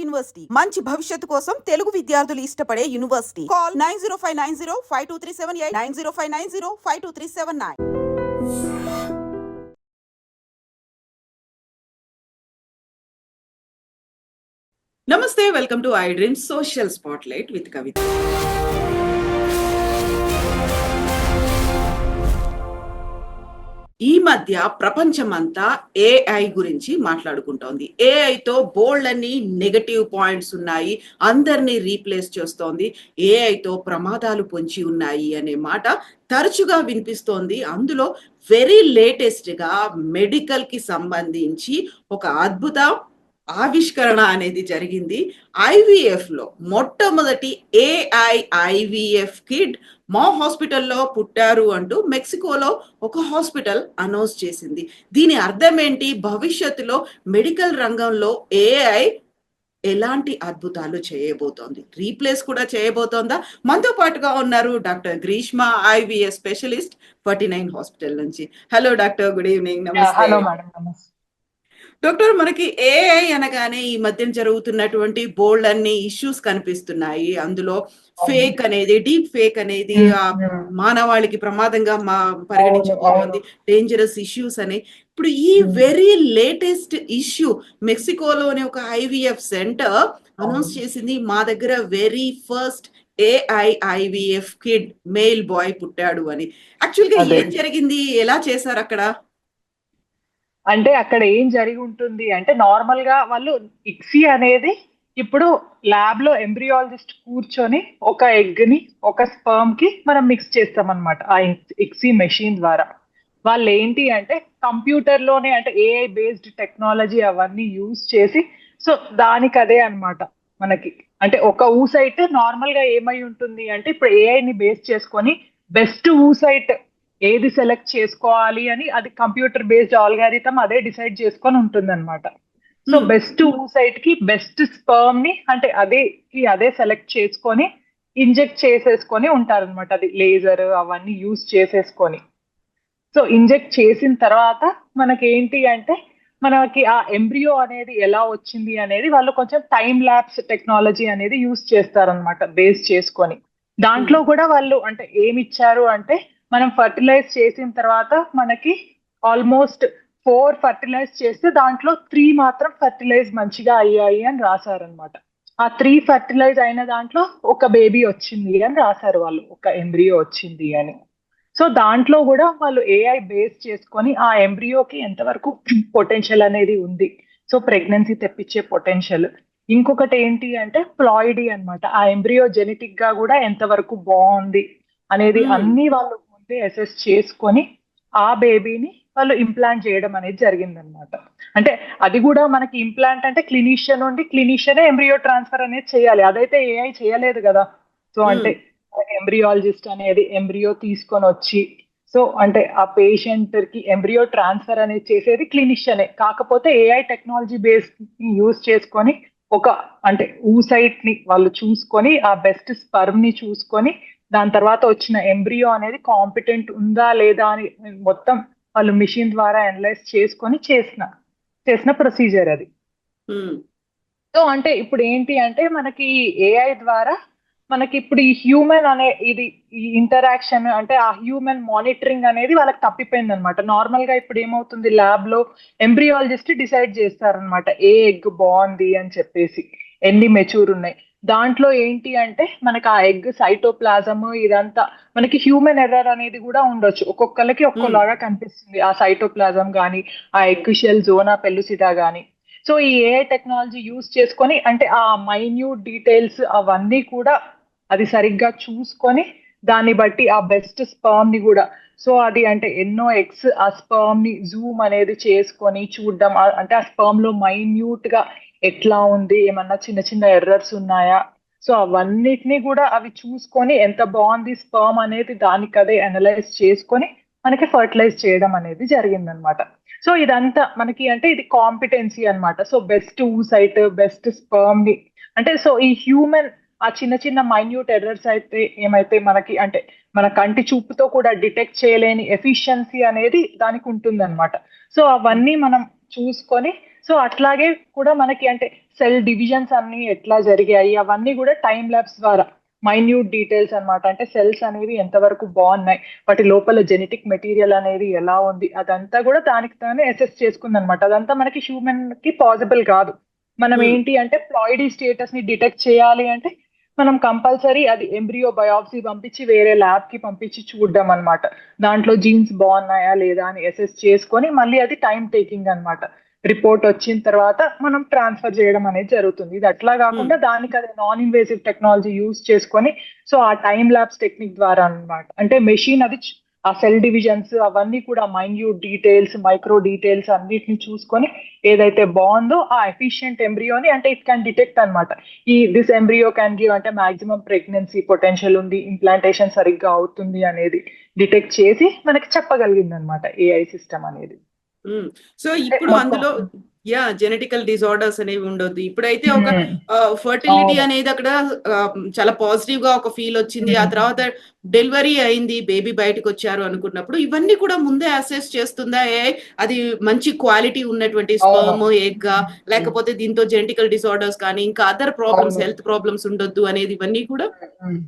University మంచి భవిష్యత్తు కోసం తెలుగు విద్యార్థులు ఇష్టపడే యూనివర్సిటీ. కాల్ 9059052378 9059052379. నమస్తే, welcome to iDream social spotlight with Kavitha. ఈ మధ్య ప్రపంచమంతా ఏఐ గురించి మాట్లాడుకుంటోంది. ఏఐతో బోల్డ్ అని నెగటివ్ పాయింట్స్ ఉన్నాయి, అందరినీ రీప్లేస్ చేస్తోంది, ఏఐతో ప్రమాదాలు పొంచి ఉన్నాయి అనే మాట తరచుగా వినిపిస్తోంది. అందులో వెరీ లేటెస్ట్ గా మెడికల్ కి సంబంధించి ఒక అద్భుత ఆవిష్కరణ అనేది జరిగింది. ఐవీఎఫ్ లో మొట్టమొదటి ఏఐ ఐవీఎఫ్ కిడ్ మా హాస్పిటల్లో పుట్టారు అంటూ మెక్సికోలో ఒక హాస్పిటల్ అనౌన్స్ చేసింది. దీని అర్థం ఏంటి? భవిష్యత్తులో మెడికల్ రంగంలో ఏఐ ఎలాంటి అద్భుతాలు చేయబోతోంది, రీప్లేస్ కూడా చేయబోతోందా? మనతో పాటుగా ఉన్నారు doctor Greeshma, IVF specialist 49 hospital నుంచి. Hello doctor, good evening. నమస్తే. హలో మేడం, నమస్తే డాక్టర్, మనకి ఏఐ అనగానే ఈ మధ్యన జరుగుతున్నటువంటి బోల్డ్ అన్ని ఇష్యూస్ కనిపిస్తున్నాయి. అందులో ఫేక్ అనేది, డీప్ ఫేక్ అనేది మానవాళికి ప్రమాదంగా పరిగణించబోతోంది, డేంజరస్ ఇష్యూస్ అని. ఇప్పుడు ఈ వెరీ లేటెస్ట్ ఇష్యూ మెక్సికోలోని ఒక ఐవీఎఫ్ సెంటర్ అనౌన్స్ చేసింది, మా దగ్గర very first AI IVF kid male boy పుట్టాడు అని. యాక్చువల్గా ఏం జరిగింది, ఎలా చేశారు అక్కడ? అంటే అక్కడ ఏం జరిగి ఉంటుంది అంటే, నార్మల్ గా వాళ్ళు ఇక్సీ అనేది ఇప్పుడు ల్యాబ్ లో ఎంబ్రియాలజిస్ట్ కూర్చొని ఒక ఎగ్ ని ఒక స్పర్మ్ కి మనం మిక్స్ చేస్తాం అనమాట. ఆ ఇక్సీ మెషిన్ ద్వారా వాళ్ళు ఏంటి అంటే కంప్యూటర్ లోనే, అంటే ఏఐ బేస్డ్ టెక్నాలజీ అవన్నీ యూజ్ చేసి, సో దానికి అదే అనమాట మనకి. అంటే ఒక ఊసైట్ నార్మల్ గా ఏమై ఉంటుంది అంటే, ఇప్పుడు ఏఐ ని బేస్ చేసుకొని బెస్ట్ ఊసైట్ ఏది సెలెక్ట్ చేసుకోవాలి అని అది కంప్యూటర్ బేస్డ్ ఆల్గారిథం అదే డిసైడ్ చేసుకొని ఉంటుంది అనమాట. సో బెస్ట్ ఊసైట్ కి బెస్ట్ స్పర్మ్ ని అంటే అదే సెలెక్ట్ చేసుకొని ఇంజెక్ట్ చేసేసుకొని ఉంటారనమాట. అది లేజర్ అవన్నీ యూజ్ చేసేసుకొని, సో ఇంజెక్ట్ చేసిన తర్వాత మనకి ఏంటి అంటే, మనకి ఆ ఎంబ్రియో అనేది ఎలా వచ్చింది అనేది వాళ్ళు కొంచెం టైం ల్యాప్స్ టెక్నాలజీ అనేది యూజ్ చేస్తారనమాట బేస్ చేసుకొని. దాంట్లో కూడా వాళ్ళు అంటే ఏమి ఇచ్చారు అంటే, మనం ఫర్టిలైజ్ చేసిన తర్వాత మనకి ఆల్మోస్ట్ 4 ఫర్టిలైజ్ చేస్తే దాంట్లో 3 మాత్రం ఫర్టిలైజ్ మంచిగా అయ్యాయి అని రాశారనమాట. ఆ 3 ఫర్టిలైజ్ అయిన దాంట్లో ఒక బేబీ వచ్చింది అని రాశారు వాళ్ళు, ఒక ఎంబ్రియో వచ్చింది అని. సో దాంట్లో కూడా వాళ్ళు ఏఐ బేస్ చేసుకొని ఆ ఎంబ్రియోకి ఎంతవరకు పొటెన్షియల్ అనేది ఉంది, సో ప్రెగ్నెన్సీ తెప్పించే పొటెన్షియల్. ఇంకొకటి ఏంటి అంటే ప్లాయిడీ అనమాట, ఆ ఎంబ్రియో జెనెటిక్ గా కూడా ఎంతవరకు బాగుంది అనేది అన్ని వాళ్ళు ముందే అసెస్ చేసుకొని ఆ బేబీని వాళ్ళు ఇంప్లాంట్ చేయడం అనేది జరిగిందనమాట. అంటే అది కూడా మనకి ఇంప్లాంట్ అంటే క్లినీషియనే ఎంబ్రియో ట్రాన్స్ఫర్ అనేది చేయాలి, అదైతే ఏఐ చేయలేదు కదా. సో అంటే ఎంబ్రియాలజిస్ట్ అనేది ఎంబ్రియో తీసుకొని వచ్చి, సో అంటే ఆ పేషెంట్ కి ఎంబ్రియో ట్రాన్స్ఫర్ అనేది చేసేది క్లినిషియనే, కాకపోతే ఏఐ టెక్నాలజీ బేస్ యూజ్ చేసుకొని ఒక అంటే ఊసైట్ ని వాళ్ళు చూసుకొని ఆ బెస్ట్ స్పర్మ్ ని చూసుకొని దాని తర్వాత వచ్చిన ఎంబ్రియో అనేది కాంపిటెంట్ ఉందా లేదా అని మొత్తం వాళ్ళు మిషన్ ద్వారా అనలైజ్ చేసుకొని చేసిన ప్రొసీజర్ అది. సో అంటే ఇప్పుడు ఏంటి అంటే మనకి ఏఐ ద్వారా మనకి ఇప్పుడు ఈ హ్యూమన్ అనే ఈ ఇంటరాక్షన్ అంటే ఆ హ్యూమన్ మానిటరింగ్ అనేది వాళ్ళకి తప్పిపోయింది అనమాట. నార్మల్ గా ఇప్పుడు ఏమవుతుంది, ల్యాబ్ లో ఎంబ్రియాలజిస్ట్ డిసైడ్ చేస్తారనమాట ఏ ఎగ్ బాగుంది అని చెప్పేసి, ఎన్ని మెచ్యూర్ ఉన్నాయి. దాంట్లో ఏంటి అంటే మనకి ఆ ఎగ్ సైటోప్లాజమ్ ఇదంతా మనకి హ్యూమన్ ఎర్రర్ అనేది కూడా ఉండొచ్చు, ఒక్కొక్కరికి ఒక్కోలాగా కనిపిస్తుంది ఆ సైటోప్లాజం కానీ ఆ ఎగ్ షెల్ జోనా పెల్లుసిడా కానీ. సో ఈ ఏఐ టెక్నాలజీ యూజ్ చేసుకొని అంటే ఆ మైన్యూట్ డీటెయిల్స్ అవన్నీ కూడా అది సరిగ్గా చూసుకొని దాన్ని బట్టి ఆ బెస్ట్ స్పర్మ్ ని కూడా, సో అది అంటే ఎన్నో ఎగ్స్ ఆ స్పర్మ్ ని జూమ్ అనేది చేసుకొని చూడడం, అంటే ఆ స్పర్మ్ లో మైన్యూట్ గా ఎట్లా ఉంది, ఏమన్నా చిన్న చిన్న ఎర్రర్స్ ఉన్నాయా, సో అవన్నిటిని కూడా అవి చూసుకొని ఎంత బాగుంది స్పర్మ్ అనేది దానికి అదే అనలైజ్ చేసుకొని మనకి ఫర్టిలైజ్ చేయడం అనేది జరిగిందనమాట. సో ఇదంతా మనకి అంటే ఇది కాంపిటెన్సీ అనమాట. So best oocyte best sperm ని అంటే, సో ఈ హ్యూమన్ ఆ చిన్న చిన్న మైన్యూట్ ఎర్రర్స్ అయితే ఏమైతే మనకి అంటే మన కంటి చూపుతో కూడా డిటెక్ట్ చేయలేని ఎఫిషియన్సీ అనేది దానికి ఉంటుంది అనమాట. సో అవన్నీ మనం చూసుకొని సో అట్లాగే కూడా మనకి అంటే సెల్ డివిజన్స్ అన్ని ఎట్లా జరిగాయి అవన్నీ కూడా టైం ల్యాబ్స్ ద్వారా మైన్యూట్ డీటెయిల్స్ అన్నమాట. అంటే సెల్స్ అనేవి ఎంతవరకు బాగున్నాయి, వాటి లోపల జెనెటిక్ మెటీరియల్ అనేది ఎలా ఉంది, అదంతా కూడా దానికి తానే అసెస్ చేసుకుంది అనమాట. అదంతా మనకి హ్యూమన్ కి పాసిబుల్ కాదు. మనం ఉమ్, ఏంటి అంటే ప్లాయిడీ స్టేటస్ ని డిటెక్ట్ చేయాలి అంటే మనం కంపల్సరీ అది ఎంబ్రియో బయాప్సీ పంపించి వేరే ల్యాబ్ కి పంపించి చూడడం అన్నమాట. దాంట్లో జీన్స్ బాగున్నాయా లేదా అని అసెస్ చేసుకొని మళ్ళీ అది టైం టేకింగ్ అన్నమాట. రిపోర్ట్ వచ్చిన తర్వాత మనం ట్రాన్స్ఫర్ చేయడం అనేది జరుగుతుంది. ఇది అట్లా ఉమ్, కాకుండా దానికి అది నాన్ ఇన్వేసివ్ టెక్నాలజీ యూజ్ చేసుకొని సో ఆ టైం ల్యాబ్స్ టెక్నిక్ ద్వారా అన్నమాట. అంటే మెషిన్ అది ఆ సెల్ డివిజన్స్ అవన్నీ కూడా మైన్యూట్ డీటెయిల్స్ మైక్రో డీటెయిల్స్ అన్నిటిని చూసుకొని ఏదైతే బాగుందో ఆ ఎఫిషియంట్ ఎంబ్రియోని అంటే ఇట్ క్యాన్ డిటెక్ట్ అన్నమాట. దిస్ ఎంబ్రియో క్యాన్ గివ్ అంటే మాక్సిమం ప్రెగ్నెన్సీ పొటెన్షియల్ ఉంది, ఇంప్లాంటేషన్ సరిగ్గా అవుతుంది అనేది డిటెక్ట్ చేసి మనకి చెప్పగలిగింది అనమాట ఏఐ సిస్టమ్ అనేది. ఉమ్. సో అంటే ఇప్పుడు మొత్తం అందులో జెనెటికల్ డిజార్డర్స్ అనేవి ఉండొద్దు. ఇప్పుడైతే ఒక ఉమ్, ఫర్టిలిటీ అవును. అనేది అక్కడ చాలా పాజిటివ్ గా ఒక ఫీల్ వచ్చింది. ఆ ఉమ్, తర్వాత డెలివరీ అయింది, బేబీ బయటకు వచ్చారు అనుకున్నప్పుడు ఇవన్నీ కూడా ముందే అసెస్ చేస్తుందా అది మంచి క్వాలిటీ ఉన్నటువంటి అవును. స్పర్మ్ ఎగ్ ఉమ్, లేకపోతే దీంతో జెనెటికల్ డిసార్డర్స్ కానీ ఇంకా అదర్ ప్రాబ్లమ్స్ అవును. హెల్త్ ప్రాబ్లమ్స్ ఉండొద్దు అనేది ఇవన్నీ కూడా. ఉమ్.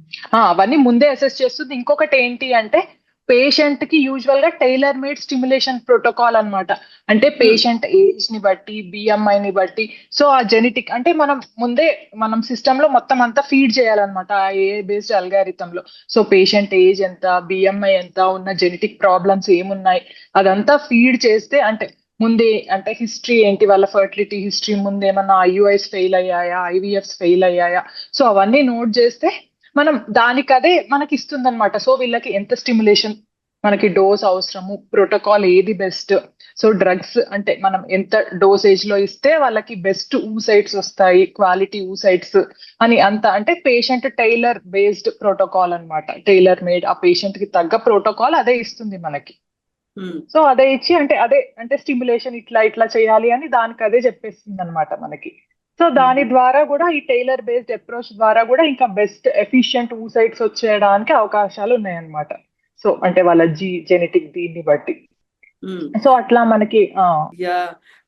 అవన్నీ ముందే అసెస్ చేస్తుంది. ఇంకొకటి ఏంటి అంటే పేషెంట్ కి యూజువల్ గా టైలర్ మేడ్ స్టిమ్యులేషన్ ప్రోటోకాల్ అన్నమాట. అంటే ఉమ్, పేషెంట్ ఏజ్ ని బట్టి బిఎంఐ ని బట్టి సో ఆ జెనెటిక్ అంటే మనం ముందే మనం సిస్టమ్ లో మొత్తం అంతా ఫీడ్ చేయాలన్నమాట ఆ ఏఐ బేస్డ్ అల్గారిథం లో. సో పేషెంట్ ఏజ్ ఎంత, బిఎంఐ ఎంత, ఉన్న జెనెటిక్ ప్రాబ్లమ్స్ ఏమున్నాయి అదంతా ఫీడ్ చేస్తే అంటే ముందే అంటే హిస్టరీ ఏంటి, వాళ్ళ ఫర్టిలిటీ హిస్టరీ, ముందు ఏమన్నా ఐయుఐస్ ఫెయిల్ అయ్యాయా, ఐవీఎఫ్స్ ఫెయిల్ అయ్యాయా, సో అవన్నీ నోట్ చేస్తే మనం దానికి అదే మనకి ఇస్తుంది అనమాట. సో వీళ్ళకి ఎంత స్టిమ్యులేషన్ మనకి డోస్ అవసరము, ప్రోటోకాల్ ఏది బెస్ట్, సో డ్రగ్స్ అంటే మనం ఎంత డోసేజ్ లో ఇస్తే వాళ్ళకి బెస్ట్ ఊసైట్స్ వస్తాయి, క్వాలిటీ ఊసైట్స్ అని అంత అంటే పేషెంట్ టైలర్ బేస్డ్ ప్రోటోకాల్ అన్నమాట. టైలర్ మేడ్ ఆ పేషెంట్ కి తగ్గ ప్రోటోకాల్ అదే ఇస్తుంది మనకి. ఉమ్, సో అదే ఇచ్చి అంటే అదే అంటే స్టిమ్యులేషన్ ఇట్లా ఇట్లా చేయాలి అని దానికి అదే చెప్పేస్తుంది అనమాట మనకి. సో దాని ఉమ్. ద్వారా కూడా ఈ టైలర్ బేస్డ్ అప్రోచ్ ద్వారా కూడా ఇంకా బెస్ట్ ఎఫిషియంట్ ఊసైట్స్ వచ్చేయడానికి అవకాశాలు ఉన్నాయన్నమాట. సో అంటే వాళ్ళ జెనెటిక్ దీన్ని బట్టి ఉమ్. సో అట్లా మనకి యా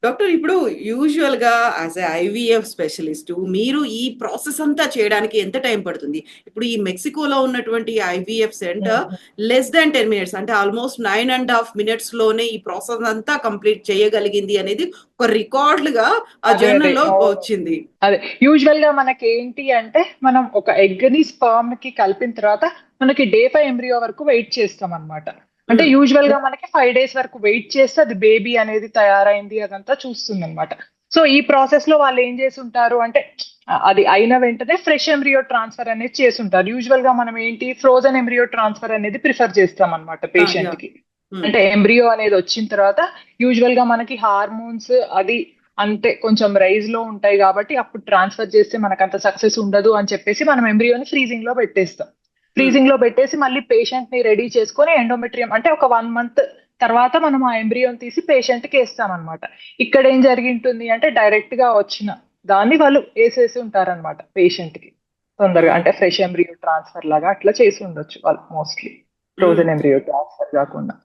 డాక్టర్, ఇప్పుడు యూజువల్ గా యాజ్ ఎ ఐవీఎఫ్ స్పెషలిస్ట్ మీరు ఈ ప్రాసెస్ అంతా చేయడానికి ఎంత టైం పడుతుంది? ఇప్పుడు ఈ మెక్సికోలో ఉన్నటువంటి IVF centre less than 10 minutes అంటే ఆల్మోస్ట్ 9.5 minutes లోనే ఈ ప్రాసెస్ అంతా కంప్లీట్ చేయగలిగింది అనేది ఒక రికార్డుగా ఆ అదే అదే జర్నల్లో అవును. వచ్చింది. అదే యూజువల్ గా మనకి ఏంటి అంటే మనం ఒక ఎగ్ ని స్పర్మ్ కి కలిపిన తర్వాత మనకి డే 5 ఎంబ్రియో వరకు వెయిట్ చేస్తాం అనమాట. అంటే ఉమ్, యూజువల్ గా మనకి 5 days వరకు వెయిట్ చేస్తే అది బేబీ అనేది తయారైంది అదంతా చూస్తుంది అనమాట. సో ఈ ప్రాసెస్ లో వాళ్ళు ఏం చేసి ఉంటారు అంటే అది అయిన వెంటనే ఫ్రెష్ ఎంబ్రియో ట్రాన్స్ఫర్ అనేది చేసి ఉంటారు. యూజువల్ గా మనం ఏంటి ఫ్రోజన్ ఎంబ్రియో ట్రాన్స్ఫర్ అనేది ప్రిఫర్ చేస్తాం అనమాట యా. పేషెంట్ కి. ఉమ్, అంటే ఎంబ్రియో అనేది వచ్చిన తర్వాత యూజువల్ గా మనకి హార్మోన్స్ అది అంటే కొంచెం రైజ్ లో ఉంటాయి కాబట్టి అప్పుడు ట్రాన్స్ఫర్ చేస్తే మనకు అంత సక్సెస్ ఉండదు అని చెప్పేసి మనం ఎంబ్రియోని ఫ్రీజింగ్ లో పెట్టేస్తాం. ఉమ్, ఫ్రీజింగ్ లో పెట్టేసి మళ్ళీ పేషెంట్ ని రెడీ చేసుకొని ఎండోమెట్రియం అంటే ఒక 1 month తర్వాత మనం ఆ ఎంబ్రియోని తీసి పేషెంట్ కి వేస్తాం అనమాట. ఇక్కడ ఏం జరిగింటుంది అంటే డైరెక్ట్ గా వచ్చిన దాన్ని వాళ్ళు వేసేసి ఉంటారనమాట పేషెంట్ కి తొందరగా. ఉమ్, అంటే ఫ్రెష్ ఎంబ్రియో ట్రాన్స్ఫర్ లాగా అట్లా చేసి ఉండొచ్చు వాళ్ళు మోస్ట్లీ, ఉమ్. ఫ్రోజన్ ఎంబ్రియో ట్రాన్స్ఫర్ కాకుండా.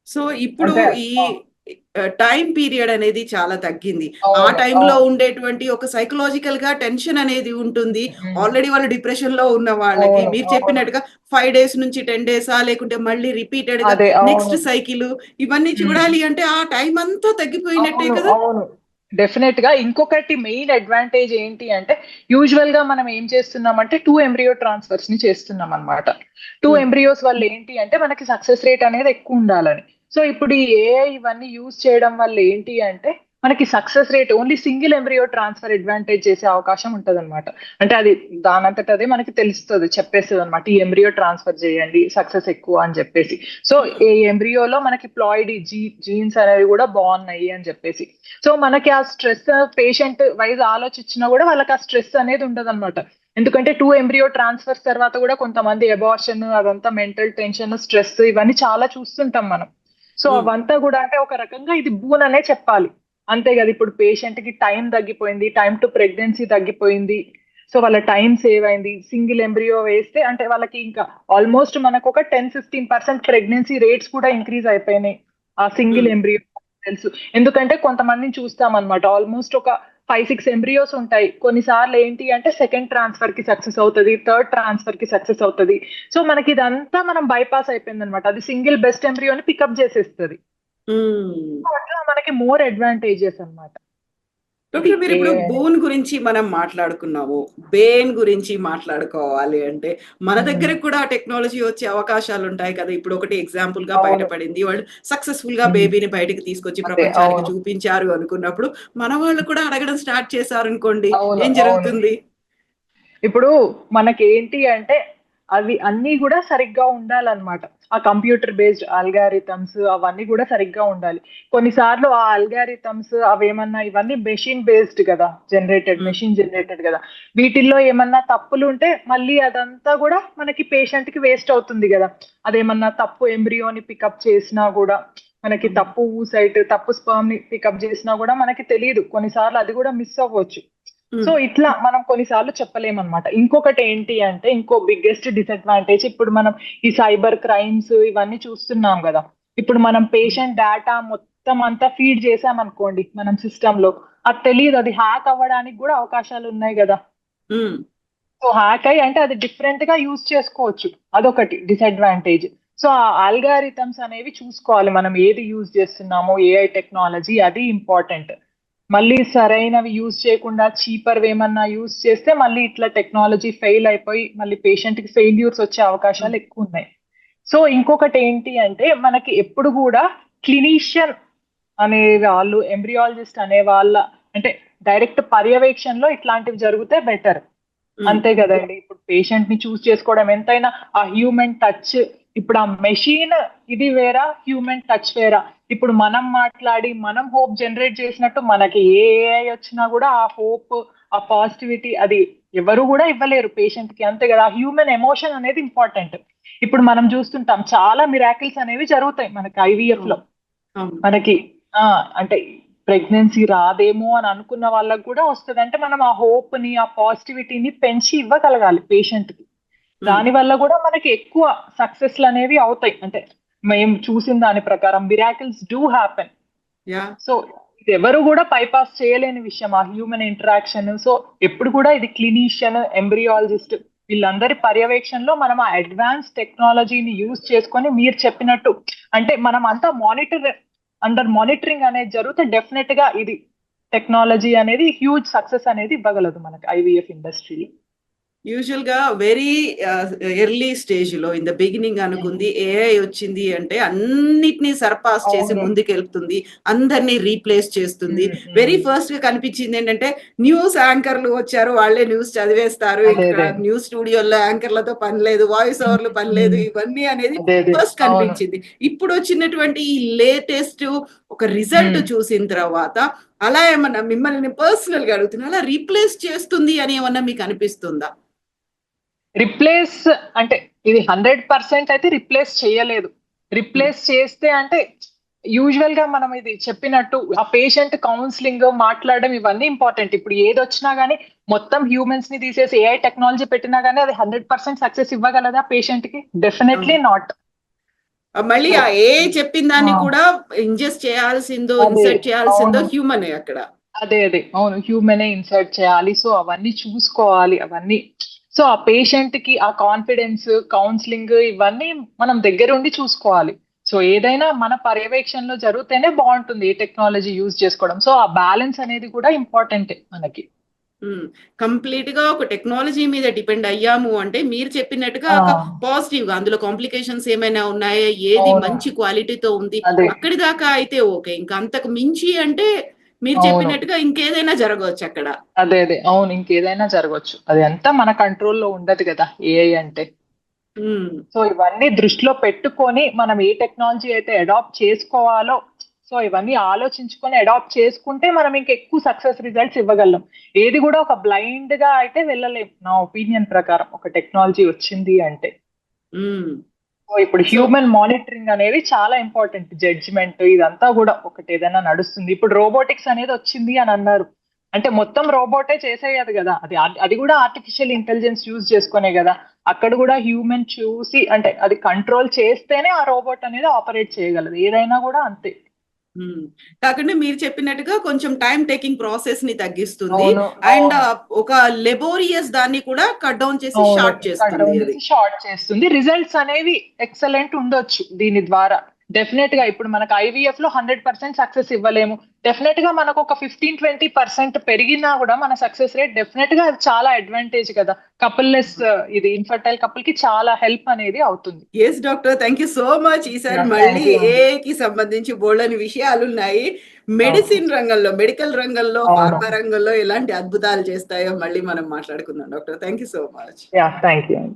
సో ఇప్పుడు అంటే ఈ టైం పీరియడ్ అనేది చాలా తగ్గింది. ఆ అవును టైంలో అవును. ఉండేటువంటి ఒక సైకలాజికల్ గా టెన్షన్ అనేది ఉంటుంది. ఉమ్. ఆల్రెడీ వాళ్ళు డిప్రెషన్ లో ఉన్న వాళ్ళకి అవును మీరు అవును. చెప్పినట్టుగా 5 days నుంచి 10 days లేకుంటే మళ్ళీ రిపీటెడ్ గా అదే నెక్స్ట్ అవును. సైకిల్ ఇవన్నీ ఉమ్. చూడాలి అంటే ఆ టైం అంతా తగ్గిపోయినట్టే అవును కదా. అవును. డెఫినెట్ గా ఇంకొకటి మెయిన్ అడ్వాంటేజ్ ఏంటి అంటే యూజువల్ గా మనం ఏం చేస్తున్నామంటే 2 ఎంబ్రియో ట్రాన్స్ఫర్స్ ని చేస్తున్నాం అనమాట. 2 ఉమ్, ఎంబ్రియోస్ వల్ల ఏంటి అంటే మనకి సక్సెస్ రేట్ అనేది ఎక్కువ ఉండాలని. సో ఇప్పుడు ఈ ఏఐ ఇవన్నీ యూజ్ చేయడం వల్ల ఏంటి అంటే మనకి success rate only single embryo transfer advantage చేసే అవకాశం ఉంటది అనమాట. అంటే అది దానంతట అదే మనకి తెలుస్తుంది, చెప్పేస్తుంది అనమాట ఈ ఎంబ్రియో ట్రాన్స్ఫర్ చేయండి సక్సెస్ ఎక్కువ అని చెప్పేసి. సో ఉమ్, ఈ ఎంబ్రియోలో మనకి ప్లాయిడీ జీన్స్ అనేవి కూడా బాగున్నాయి అని చెప్పేసి. సో మనకి ఆ స్ట్రెస్ పేషెంట్ వైజ్ ఆలోచించినా కూడా వాళ్ళకి ఆ స్ట్రెస్ అనేది ఉండదు అనమాట. ఎందుకంటే 2 ఎంబ్రియో ట్రాన్స్ఫర్స్ తర్వాత కూడా కొంతమంది అబార్షన్ అదంతా మెంటల్ టెన్షన్ స్ట్రెస్ ఇవన్నీ చాలా చూస్తుంటాం మనం. సో ఉమ్, అవంతా కూడా అంటే ఒక రకంగా ఇది బూన్ అనే చెప్పాలి. అంతే కదా, ఇప్పుడు పేషెంట్ కి టైం తగ్గిపోయింది, టైం టు ప్రెగ్నెన్సీ తగ్గిపోయింది, సో వాళ్ళ టైం సేవ్ అయింది. సింగిల్ ఎంబ్రియో వేస్తే అంటే వాళ్ళకి ఇంకా ఆల్మోస్ట్ మనకు ఒక 10-15% ప్రెగ్నెన్సీ రేట్స్ కూడా ఇంక్రీజ్ అయిపోయినాయి ఆ సింగిల్ ఉమ్. ఎంబ్రియో తెలుసు. ఎందుకంటే కొంతమందిని చూస్తాం అనమాట. ఆల్మోస్ట్ ఒక 5-6 ఎంబ్రియోస్ ఉంటాయి. కొన్నిసార్లు ఏంటి అంటే సెకండ్ ట్రాన్స్ఫర్ కి సక్సెస్ అవుతది, థర్డ్ ట్రాన్స్ఫర్ కి సక్సెస్ అవుతది. సో మనకి ఇదంతా మనం బైపాస్ అయిపోయింది అనమాట. అది సింగిల్ బెస్ట్ ఎంబ్రియోని పికప్ చేసేస్తుంది. అట్లా మనకి మోర్ అడ్వాంటేజెస్ అనమాట. డాక్టర్, మీరు ఇప్పుడు బోన్ గురించి మనం మాట్లాడుకున్నాము, బెయిన్ గురించి మాట్లాడుకోవాలి అంటే మన దగ్గర కూడా టెక్నాలజీ వచ్చే అవకాశాలు ఉంటాయి కదా. ఇప్పుడు ఒకటి ఎగ్జాంపుల్ గా అవును. బయటపడింది, వాళ్ళు సక్సెస్ఫుల్ గా ఉమ్. బేబీని బయటకు తీసుకొచ్చి అదే, ప్రపంచానికి అవును. చూపించారు అనుకున్నప్పుడు మన వాళ్ళు కూడా అడగడం స్టార్ట్ చేశారు అనుకోండి, అవును, ఏం అవును. జరుగుతుంది? ఇప్పుడు మనకేంటి అంటే అవి అన్ని కూడా సరిగ్గా ఉండాలన్నమాట. ఆ కంప్యూటర్ బేస్డ్ అల్గారిథమ్స్ అవన్నీ కూడా సరిగ్గా ఉండాలి. కొన్నిసార్లు ఆ అల్గారిథమ్స్ అవేమన్నా ఇవన్నీ మెషిన్ బేస్డ్ కదా, మెషిన్ జనరేటెడ్ కదా. వీటిల్లో ఏమన్నా తప్పులు ఉంటే మళ్ళీ అదంతా కూడా మనకి పేషెంట్ కి వేస్ట్ అవుతుంది కదా. అదేమన్నా తప్పు ఎంబ్రియోని పికప్ చేసినా కూడా మనకి తప్పు సైట్ తప్పు స్పర్మ్ ని పికప్ చేసినా కూడా మనకి తెలియదు. కొన్నిసార్లు అది కూడా మిస్ అవ్వచ్చు. సో ఇట్లా మనం కొన్నిసార్లు చెప్పలేమన్నమాట. ఇంకొకటి ఏంటి అంటే ఇంకో బిగ్గెస్ట్ డిసడ్వాంటేజ్, ఇప్పుడు మనం ఈ సైబర్ క్రైమ్స్ ఇవన్నీ చూస్తున్నాం కదా. ఇప్పుడు మనం పేషెంట్ డేటా మొత్తం అంతా ఫీడ్ చేసామనుకోండి మనం సిస్టమ్ లో, అది తెలియదు, అది హ్యాక్ అవ్వడానికి కూడా అవకాశాలు ఉన్నాయి కదా. సో హ్యాక్ అయ్యి అంటే అది డిఫరెంట్ గా యూజ్ చేసుకోవచ్చు, అదొకటి డిసడ్వాంటేజ్. సో ఆ ఆల్గారిథమ్స్ అనేవి చూసుకోవాలి మనం, ఏది యూజ్ చేస్తున్నామో ఏఐ టెక్నాలజీ అది ఇంపార్టెంట్. మళ్ళీ సరైనవి యూజ్ చేయకుండా చీపర్ ఏమన్నా యూజ్ చేస్తే మళ్ళీ ఇట్లా టెక్నాలజీ ఫెయిల్ అయిపోయి మళ్ళీ పేషెంట్ కి ఫెయిల్యూర్స్ వచ్చే అవకాశాలు ఎక్కువ ఉన్నాయి. సో ఇంకొకటి ఏంటి అంటే మనకి ఎప్పుడు కూడా క్లినీషియన్ అనే వాళ్ళు, ఎంబ్రియాలజిస్ట్ అనే వాళ్ళ అంటే డైరెక్ట్ పర్యవేక్షణలో ఇట్లాంటివి జరిగితే బెటర్. అంతే కదండి. ఇప్పుడు పేషెంట్ ని చూస్ చేసుకోవడం ఎంతైనా ఆ హ్యూమన్ టచ్, ఇప్పుడు ఆ మెషిన్ ఇది వేరా, హ్యూమన్ టచ్ వేరా. ఇప్పుడు మనం మాట్లాడి మనం హోప్ జనరేట్ చేసినట్టు మనకి ఏ AI వచ్చినా కూడా ఆ హోప్, ఆ పాజిటివిటీ అది ఎవరు కూడా ఇవ్వలేరు పేషెంట్ కి. అంతే కదా, హ్యూమన్ ఎమోషన్ అనేది ఇంపార్టెంట్. ఇప్పుడు మనం చూస్తుంటాం చాలా మిరాకిల్స్ అనేవి జరుగుతాయి మనకి IVF లో. మనకి అంటే ప్రెగ్నెన్సీ రాదేమో అని అనుకున్న వాళ్ళకి కూడా వస్తుంది. అంటే మనం ఆ హోప్ ని, ఆ పాజిటివిటీని పెంచి ఇవ్వగలగాలి పేషెంట్ కి. దాని వల్ల కూడా మనకి ఎక్కువ సక్సెస్లు అనేవి అవుతాయి. అంటే మేము చూసిన దాని ప్రకారం మిరాకిల్స్ డూ హ్యాపెన్. సో ఇది ఎవరు కూడా బైపాస్ చేయలేని విషయం, ఆ హ్యూమన్ ఇంటరాక్షన్. సో ఎప్పుడు కూడా ఇది క్లినీషియన్, ఎంబ్రియాలజిస్ట్ వీళ్ళందరి పర్యవేక్షణలో మనం ఆ అడ్వాన్స్ టెక్నాలజీని యూజ్ చేసుకొని మీరు చెప్పినట్టు అంటే మనం అంతా అండర్ మానిటరింగ్ అనేది జరిగితే డెఫినెట్ గా ఇది టెక్నాలజీ అనేది హ్యూజ్ సక్సెస్ అనేది ఇవ్వగలదు మనకి IVF ఇండస్ట్రీలో. యూజువల్ గా వెరీ ఎర్లీ స్టేజ్ లో ఇన్ ద బిగినింగ్ అనుకుంది ఏఐ వచ్చింది అంటే అన్నిటినీ సర్పాస్ చేసి ముందుకెళ్తుంది, అందరినీ రీప్లేస్ చేస్తుంది. వెరీ ఫస్ట్ గా కనిపించింది ఏంటంటే న్యూస్ యాంకర్లు వచ్చారు, వాళ్ళే న్యూస్ చదివేస్తారు, ఇక్కడ న్యూస్ స్టూడియోలో యాంకర్లతో పని లేదు, వాయిస్ ఓవర్లు పని లేదు, ఇవన్నీ అనేది ఫస్ట్ కనిపించింది. ఇప్పుడు వచ్చినటువంటి ఈ లేటెస్ట్ ఒక రిజల్ట్ చూసిన తర్వాత అలా ఏమన్నా మిమ్మల్ని పర్సనల్ గా అడుగుతున్నా, అలా రీప్లేస్ చేస్తుంది అని ఏమన్నా మీకు అనిపిస్తుందా? రిప్లేస్ అంటే ఇది 100% అయితే రిప్లేస్ చేయలేదు. రిప్లేస్ చేస్తే అంటే యూజువల్ గా మనం ఇది చెప్పినట్టు ఆ పేషెంట్ కౌన్సిలింగ్ మాట్లాడడం ఇవన్నీ ఇంపార్టెంట్. ఇప్పుడు ఏది వచ్చినా గానీ మొత్తం హ్యూమన్స్ ని తీసేసి AI టెక్నాలజీ పెట్టినా గానీ అది 100% సక్సెస్ ఇవ్వగలదా పేషెంట్ కి? Definitely not. మళ్ళీ ఆ ఏఐ చెప్పిన దాన్ని కూడా ఇంజెస్ట్ చేయాల్సిందో, ఇన్సర్ట్ చేయాల్సిందో హ్యూమనే అక్కడ. అదే అవును, హ్యూమనే ఇన్సర్ట్ చేయాలి. సో అవన్నీ చూసుకోవాలి అవన్నీ. సో ఆ పేషెంట్ కి ఆ కాన్ఫిడెన్స్, కౌన్సిలింగ్ ఇవన్నీ మనం దగ్గరుండి చూసుకోవాలి. సో ఏదైనా మన పర్యవేక్షణలో జరిగితేనే బాగుంటుంది ఏ టెక్నాలజీ యూజ్ చేసుకోవడం. సో ఆ బ్యాలెన్స్ అనేది కూడా ఇంపార్టెంట్ మనకి. కంప్లీట్ గా ఒక టెక్నాలజీ మీద డిపెండ్ అయ్యాము అంటే మీరు చెప్పినట్టుగా పాజిటివ్ గా అందులో కాంప్లికేషన్స్ ఏమైనా ఉన్నాయా, ఏది మంచి క్వాలిటీతో ఉంది, అక్కడి దాకా అయితే ఓకే. ఇంకా అంతకు మించి అంటే మీరు చెప్పినట్టుగా ఇంకేదైనా జరగవచ్చు అక్కడ. అదే అవును, ఇంకేదైనా జరగవచ్చు. అది అంతా మన కంట్రోల్లో ఉండదు కదా AI అంటే. సో ఇవన్నీ దృష్టిలో పెట్టుకొని మనం ఏ టెక్నాలజీ అయితే అడాప్ట్ చేసుకోవాలో, సో ఇవన్నీ ఆలోచించుకొని అడాప్ట్ చేసుకుంటే మనం ఇంకా ఎక్కువ సక్సెస్ రిజల్ట్స్ ఇవ్వగలం. ఏది కూడా ఒక బ్లైండ్ గా అయితే వెళ్ళలేం నా ఒపీనియన్ ప్రకారం ఒక టెక్నాలజీ వచ్చింది అంటే. సో ఇప్పుడు హ్యూమన్ మానిటరింగ్ అనేది చాలా ఇంపార్టెంట్. జడ్జిమెంట్ ఇదంతా కూడా ఒకటి ఏదైనా నడుస్తుంది. ఇప్పుడు రోబోటిక్స్ అనేది వచ్చింది అని అన్నారు, అంటే మొత్తం రోబోటే చేసేయదు కదా, అది కూడా ఆర్టిఫిషియల్ ఇంటెలిజెన్స్ యూజ్ చేసుకునే కదా. అక్కడ కూడా హ్యూమన్ చూసి అంటే అది కంట్రోల్ చేస్తేనే ఆ రోబోట్ అనేది ఆపరేట్ చేయగలదు. ఏదైనా కూడా అంతే. కాకుండా మీరు చెప్పినట్టుగా కొంచెం టైం టేకింగ్ ప్రాసెస్ ని తగ్గిస్తుంది అవును అండ్ అవును ఒక లెబోరియస్ దాన్ని కూడా కట్ డౌన్ చేసి అవును షార్ట్ కట్ చేస్తుంది డౌన్ అది. చేసి షార్ట్ చేస్తుంది. రిజల్ట్స్ అనేవి ఎక్సలెంట్ ఉండొచ్చు దీని ద్వారా. డెఫినెట్ గా ఇప్పుడు మనకు ఐవీఎఫ్ లో 100% సక్సెస్ ఇవ్వలేము. డెఫినెట్ గా మనకు ఒక 15-20% పెరిగినా కూడా మన సక్సెస్ రేట్ డెఫినెట్ గా అది చాలా అడ్వాంటేజ్ కదా. కపుల్లెస్ ఇది ఇన్ఫర్టైల్ కపుల్ కి చాలా హెల్ప్ అనేది అవుతుంది. Yes doctor, thank you so much. ఈసారి Yeah, మళ్ళీ thank you అండి. ఏఐకి సంబంధించి బోల్డని విషయాలు ఉన్నాయి. మెడిసిన్ రంగంలో, మెడికల్ రంగంలో, అవును. ఫార్మా రంగంలో ఎలాంటి అద్భుతాలు చేస్తాయో మళ్ళీ మనం మాట్లాడుకుందాం doctor. Thank you so much. Yeah thank you అండి.